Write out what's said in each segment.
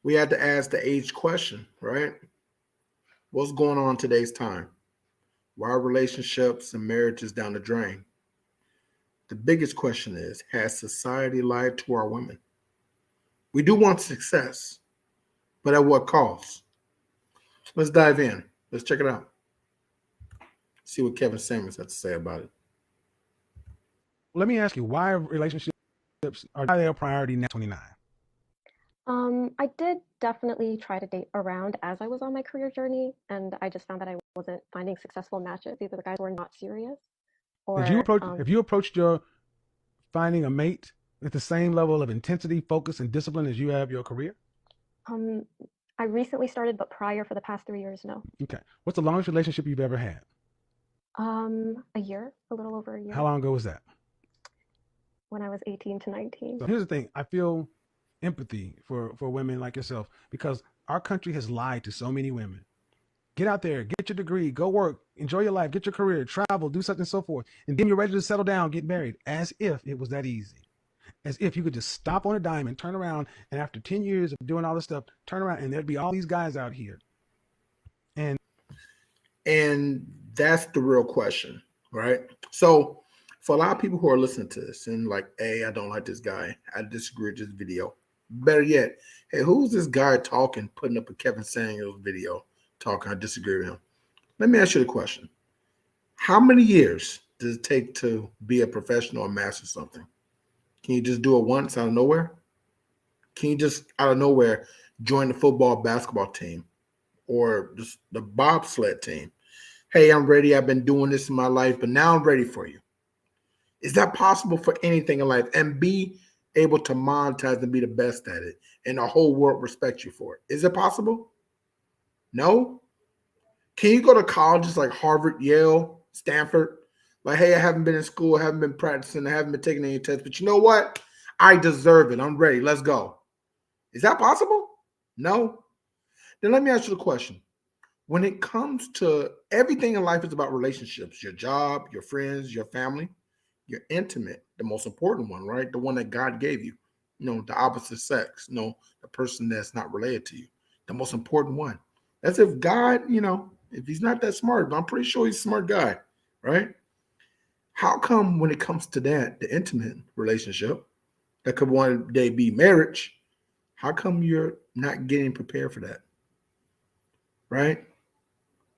we had to ask the age question, right? What's going on in today's time? Why are relationships and marriages down the drain? The biggest question is, has society lied to our women? We do want success, but at what cost? Let's dive in. Let's check it out. See what Kevin Samuels has to say about it. Let me ask you, why relationships are they a priority now? 29. I did definitely try to date around as I was on my career journey, and I just found that I wasn't finding successful matches. Either the guys were not serious, Did you or approach? Have you approached your finding a mate with the same level of intensity, focus, and discipline as you have your career? um, I recently started, but prior for the past 3 years, no. Okay. What's the longest relationship you've ever had? A year, a little over a How year, long ago was that? when I was 18 to 19. So here's the thing. I feel empathy for women like yourself because our country has lied to so many women. Get out there, get your degree, go work, enjoy your life, get your career, travel, do such and so forth. And then you're ready to settle down, get married, as if it was that easy. As if you could just stop on a dime and turn around, and after 10 years of doing all this stuff, turn around and there'd be all these guys out here. And And that's the real question, right? So, for a lot of people who are listening to this and like, hey, I don't like this guy, I disagree with this video. Better yet, hey, who's this guy talking, putting up a Kevin Samuels video talking? I disagree with him. Let me ask you the question. How many years does it take to be a professional or master something? Can you just do it once out of nowhere? Can you just out of nowhere join the football basketball team or just the bobsled team? Hey, I'm ready. I've been doing this in my life, but now I'm ready for you. Is that possible for anything in life? And be able to monetize and be the best at it, and the whole world respect you for it. Is it possible? No. Can you go to colleges like Harvard, Yale, Stanford? Like, hey, I haven't been in school, I haven't been practicing, I haven't been taking any tests, but you know what? I deserve it. I'm ready. Let's go. Is that possible? No. Then let me ask you the question. When it comes to everything in life is about relationships, your job, your friends, your family, your intimate, the most important one, right? The one that God gave you, the opposite sex, the person that's not related to you, the most important one. That's if God, if he's not that smart, but I'm pretty sure he's a smart guy, right? How come when it comes to that, the intimate relationship that could one day be marriage, how come you're not getting prepared for that, right?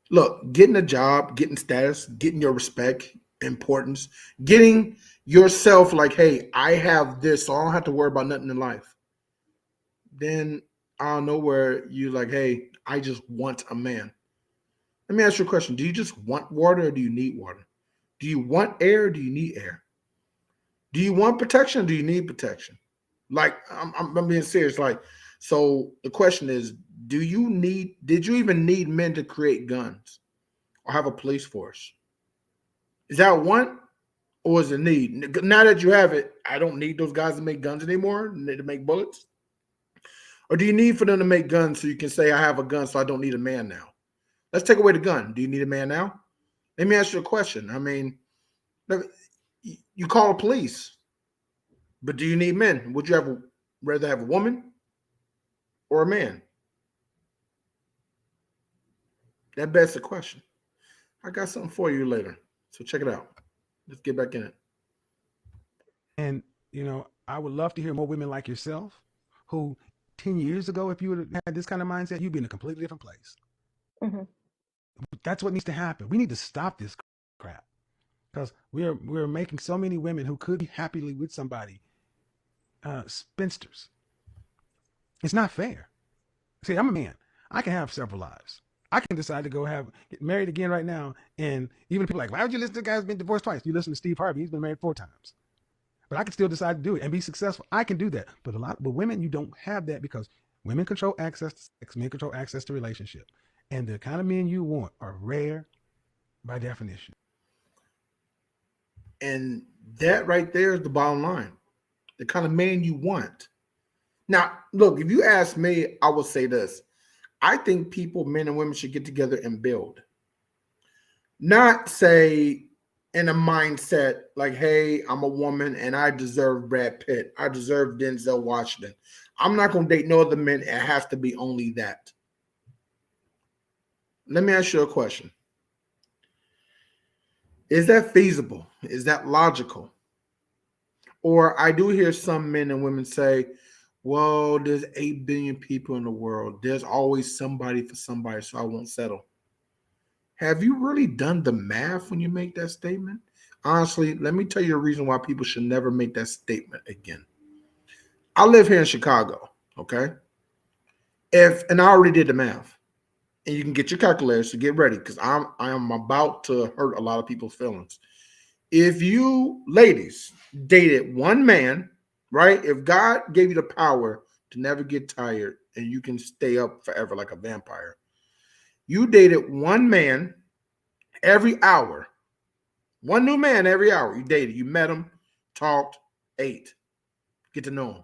Look, getting a job, getting status, getting your respect, importance, getting yourself like, hey, I have this, so I don't have to worry about nothing in life. Then I don't know where you like, hey, I just want a man. Let me ask you a question. Do you just want water or do you need water? Do you want air or do you need air? Do you want protection or do you need protection? Like, I'm being serious. Like, so the question is, did you even need men to create guns or have a police force? Is that one or is it need? Now that you have it, I don't need those guys to make guns anymore, to make bullets. Or do you need for them to make guns so you can say, I have a gun, so I don't need a man now? Let's take away the gun. Do you need a man now? Let me ask you a question. I mean, you call the police, but do you need men? Would you rather have a woman or a man? That begs the question. I got something for you later. So check it out. Let's get back in it. and I would love to hear more women like yourself who 10 years ago, if you would have had this kind of mindset, you'd be in a completely different place. Hmm. That's what needs to happen. We need to stop this crap because we're making so many women who could be happily with somebody spinsters. It's not fair. See, I'm a man. I can have several lives. I can decide to get married again right now. And even people are like, why would you listen to a guy who's been divorced twice? You listen to Steve Harvey, he's been married 4 times. But I can still decide to do it and be successful. I can do that. But women, you don't have that because women control access to sex, men control access to relationship. And the kind of men you want are rare by definition. And that right there is the bottom line. The kind of man you want. Now, look, if you ask me, I will say this. I think people, men and women, should get together and build. Not say in a mindset like, hey, I'm a woman and I deserve Brad Pitt. I deserve Denzel Washington. I'm not going to date no other men. It has to be only that. Let me ask you a question. Is that feasible? Is that logical? Or I do hear some men and women say, well, there's 8 billion people in the world. There's always somebody for somebody, so I won't settle. Have you really done the math when you make that statement? Honestly, let me tell you a reason why people should never make that statement again. I live here in Chicago, okay? And I already did the math. And you can get your calculators to get ready because I am about to hurt a lot of people's feelings. If you ladies dated one man, right? If God gave you the power to never get tired and you can stay up forever like a vampire, you dated one man every hour, one new man every hour. You dated, you met him, talked, ate, get to know him.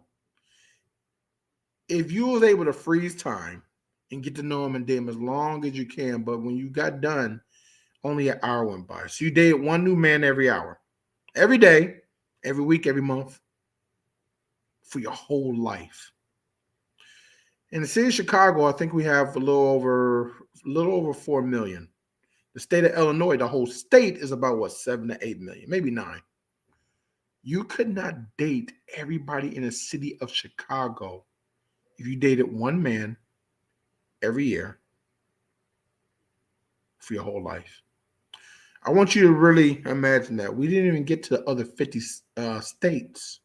If you was able to freeze time and get to know him and date him as long as you can, but when you got done, only an hour went by. So you dated one new man every hour, every day, every week, every month, for your whole life. In the city of Chicago, I think we have a little over 4 million. The state of Illinois, the whole state is about what, 7 to 8 million, maybe 9. You could not date everybody in the city of Chicago if you dated one man every year for your whole life. I want you to really imagine that. We didn't even get to the other 50 states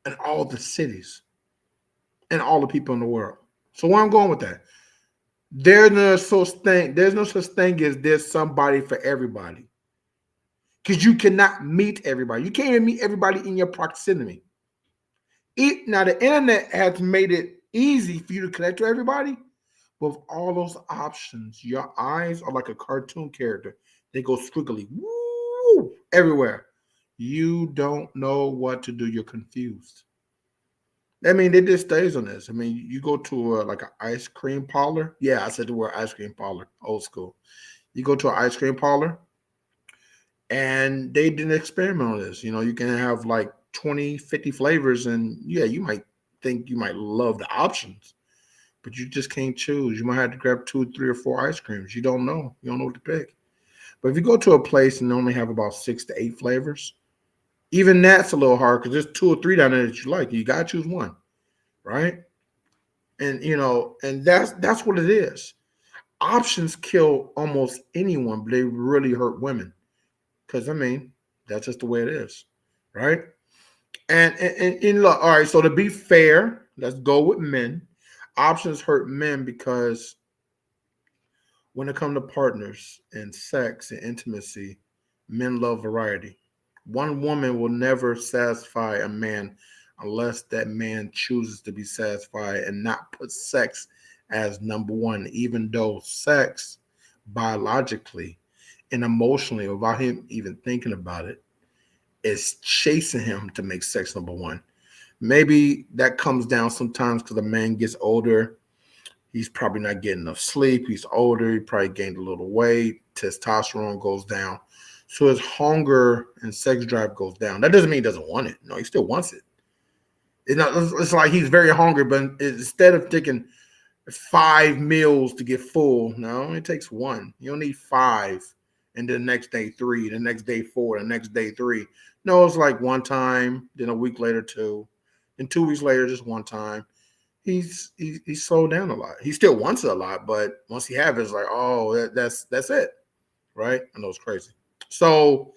and all the cities and all the people in the world. So where I'm going with that, there's no such thing as there's somebody for everybody. Because you cannot meet everybody. You can't even meet everybody in your proximity. Now, the internet has made it easy for you to connect to everybody. With all those options, your eyes are like a cartoon character. They go squiggly everywhere. You don't know what to do. You're confused. I mean, it just stays on this. I mean, you go to like an ice cream parlor. Yeah, I said the word ice cream parlor, old school. You go to an ice cream parlor, and they did an experiment on this. You can have like 20, 50 flavors, and yeah, you might think you might love the options, but you just can't choose. You might have to grab 2, 3, or 4 ice creams. You don't know. You don't know what to pick. But if you go to a place and they only have about 6 to 8 flavors, even that's a little hard because there's 2 or 3 down there that you like. You gotta choose one, right? And and that's what it is. Options kill almost anyone, but they really hurt women. Because I mean, that's just the way it is, right? And look, all right. So to be fair, let's go with men. Options hurt men because when it comes to partners and sex and intimacy, men love variety. One woman will never satisfy a man unless that man chooses to be satisfied and not put sex as number one, even though sex biologically and emotionally, without him even thinking about it, is chasing him to make sex number one. Maybe that comes down sometimes because the man gets older. He's probably not getting enough sleep. He's older. He probably gained a little weight. Testosterone goes down. So his hunger and sex drive goes down. That doesn't mean he doesn't want it. No, he still wants it. It's like he's very hungry, but instead of taking 5 meals to get full, no, it takes 1. You don't need 5. And then the next day 3, the next day 4, the next day 3. No, it's like one time, then a week later 2, and 2 weeks later just one time. He's slowed down a lot. He still wants it a lot, but once he has it, it's like, oh, that's it, right? I know it's crazy. So,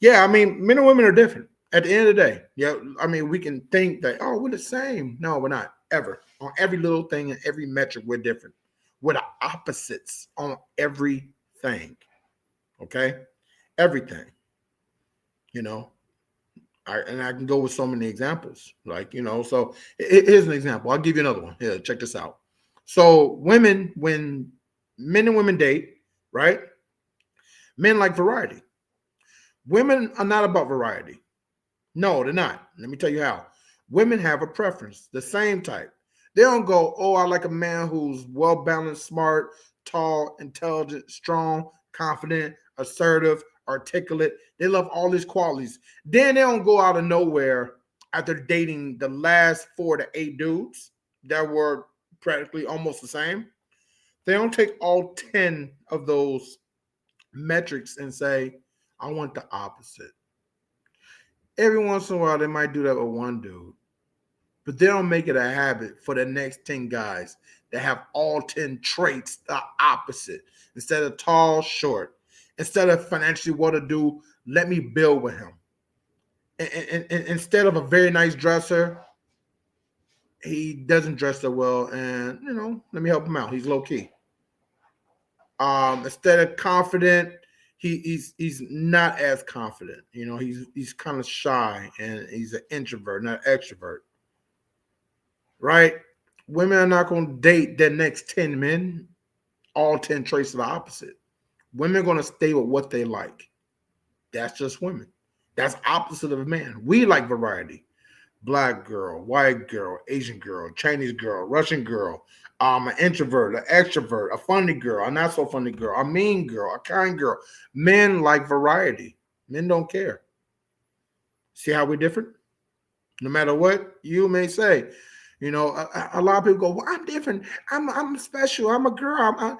yeah, I mean, men and women are different. At the end of the day, yeah, I mean, we can think that, oh, we're the same. No, we're not, ever. On every little thing and every metric, we're different. We're the opposites on everything, okay? Everything, and I can go with so many examples, so here's an example. I'll give you another one. Here, check this out. So when men and women date, right? Men like variety. Women are not about variety. No, they're not. Let me tell you how. Women have a preference, the same type. They don't go, oh, I like a man who's well-balanced, smart, tall, intelligent, strong, confident, assertive, articulate. They love all these qualities. Then they don't go out of nowhere. after dating the last 4 to 8 dudes that were practically almost the same, they don't take all 10 of those metrics and say, I want the opposite. Every once in a while, they might do that with one dude, but they don't make it a habit for the next 10 guys that have all 10 traits the opposite. Instead of tall, short. Instead of financially well-to-do, let me build with him. And instead of a very nice dresser, he doesn't dress so well, and let me help him out. He's low key. Instead of confident, he's not as confident. He's kind of shy, and he's an introvert, not an extrovert. Right? Women are not going to date their next 10 men, all 10 traits of the opposite. Women are going to stay with what they like. That's just women. That's opposite of a man. We like variety. Black girl, white girl, Asian girl, Chinese girl, Russian girl, an introvert, an extrovert, a funny girl, a not so funny girl, a mean girl, a kind girl. Men like variety. Men don't care. See how we're different? No matter what you may say. A lot of people go, well, I'm different. I'm special. I'm a girl.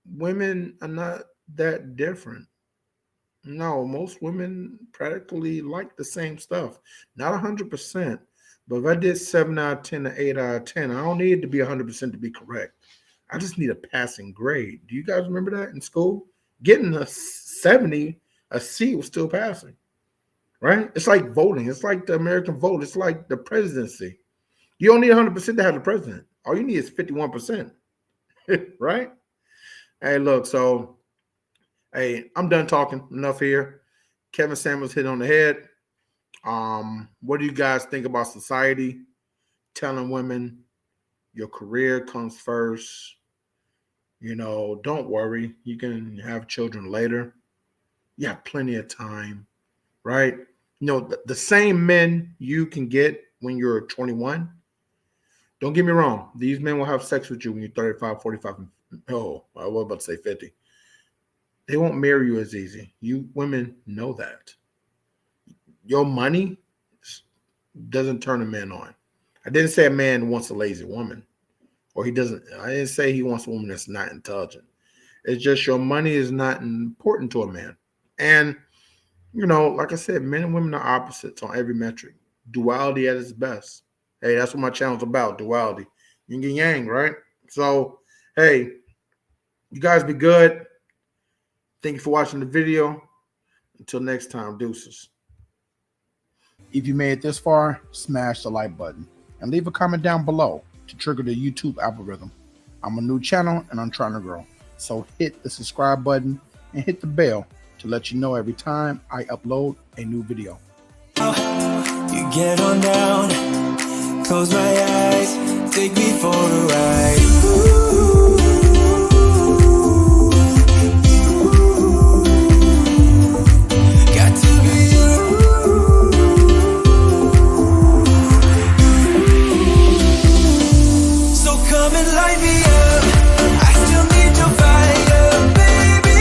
Women are not that different. No, most women practically like the same stuff. Not 100%, but if I did 7 out of 10 to 8 out of 10, I don't need it to be 100% to be correct. I just need a passing grade. Do you guys remember that in school? Getting a 70, a C was still passing, right? It's like voting. It's like the American vote. It's like the presidency. You don't need 100% to have the president. All you need is 51%, right? Hey, look, so... Hey, I'm done talking. Enough here. Kevin Samuels hit on the head. What do you guys think about society telling women your career comes first? Don't worry. You can have children later. You have plenty of time, right? The same men you can get when you're 21. Don't get me wrong. These men will have sex with you when you're 35, 45. Oh, I was about to say 50. They won't marry you as easy. You women know that. Your money doesn't turn a man on. I didn't say a man wants a lazy woman, or he doesn't. I didn't say he wants a woman that's not intelligent. It's just your money is not important to a man. And, like I said, men and women are opposites on every metric. Duality at its best. Hey, that's what my channel's about, duality. Yin and yang, right? So, hey, you guys be good. Thank you for watching the video. Until next time, deuces. If you made it this far, smash the like button and leave a comment down below to trigger the YouTube algorithm. I'm a new channel and I'm trying to grow. So hit the subscribe button and hit the bell to let you know every time I upload a new video. You get on down, close my eyes, take me for a ride. Ooh.